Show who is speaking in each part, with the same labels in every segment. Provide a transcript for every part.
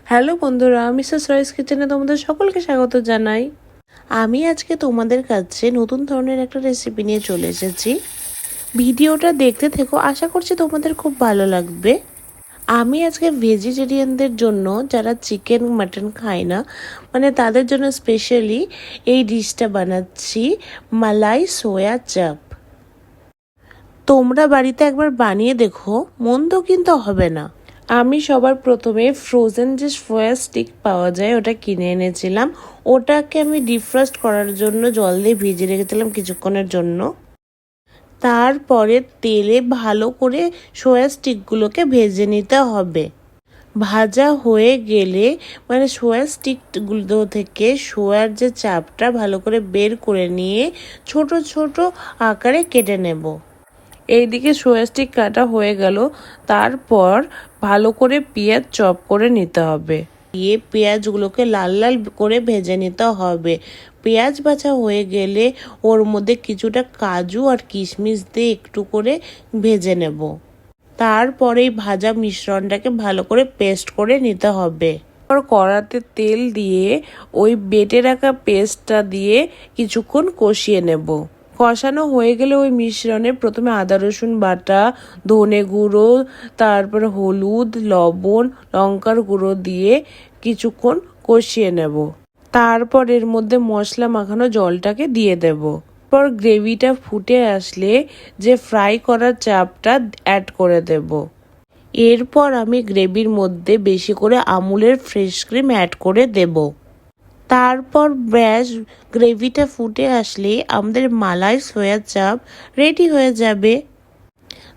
Speaker 1: Hello বন্ধুরা, Mrs রয়েস কিচেনে তোমাদের সকলকে স্বাগত জানাই। আমি আজকে তোমাদের কাছে নতুন ধরনের একটা রেসিপি নিয়ে চলে এসেছি। ভিডিওটা দেখতে থেকো, আশা করছি তোমাদের খুব ভালো লাগবে। আমি আজকে ভেজিটেরিয়ানদের জন্য, যারা চিকেন মাটন খায় না, মানে তাদের জন্য স্পেশালি এই ডিশটা বানাচ্ছি, মালাই সোয়া চাপ। তোমরা বাড়িতে একবার বানিয়ে দেখো, মন্দ কিন্তু হবে না। আমি সবার প্রথমে ফ্রোজেন যে সোয়া স্টিক পাওয়া যায় ওটা কিনে এনেছিলাম। ওটাকে আমি ডিফ্রস্ট করার জন্য জল দিয়ে ভিজিয়ে রেখেছিলাম কিছুক্ষণের জন্য। তারপরে তেলে ভালো করে সোয়া স্টিকগুলোকে ভেজে নিতে হবে। ভাজা হয়ে গেলে মানে সোয়া স্টিকগুলো থেকে সোয়ার যে চাপটা ভালো করে বের করে নিয়ে ছোট ছোট আকারে কেটে নেব। এইদিকে সোয়া স্টিক কাটা হয়ে গেল। তারপর ভালো করে পেঁয়াজ চপ করে নিতে হবে। দিয়ে পেঁয়াজগুলোকে লাল লাল করে ভেজে নিতে হবে। পেঁয়াজ ভাজা হয়ে গেলে ওর মধ্যে কিছুটা কাজু আর কিশমিশ দিয়ে একটু করে ভেজে নেব। তারপরে ভাজা মিশ্রণটাকে ভালো করে পেস্ট করে নিতে হবে। তারপর কড়াতে তেল দিয়ে ওই বেটে রাখা পেস্টটা দিয়ে কিছুক্ষণ কষিয়ে নেব। কষানো হয়ে গেলে ওই মিশ্রণে প্রথমে আদা রসুন বাটা, ধনে গুঁড়ো, তারপর হলুদ, লবণ, লঙ্কার গুঁড়ো দিয়ে কিছুক্ষণ কষিয়ে নেব। তারপর এর মধ্যে মশলা মাখানো জলটাকে দিয়ে দেব। তারপর গ্রেভিটা ফুটে আসলে যে ফ্রাই করা চাপটা অ্যাড করে দেব। এরপর আমি গ্রেভির মধ্যে বেশি করে আমুলের ফ্রেশ ক্রিম অ্যাড করে দেব। তারপর ব্যাস, গ্রেভিটা ফুটে আসলে আমাদের মালাই সোয়া চাপ রেডি হয়ে যাবে।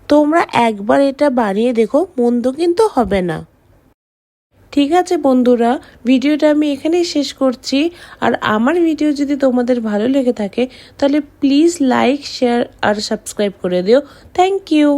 Speaker 1: তোমরা একবার এটা বানিয়ে দেখো, মন্দ কিন্তু হবে না। ঠিক আছে বন্ধুরা, ভিডিওটা আমি এখানেই শেষ করছি। আর আমার ভিডিও যদি তোমাদের ভালো লেগে থাকে তাহলে প্লিজ লাইক, শেয়ার আর সাবস্ক্রাইব করে দিও। Thank you.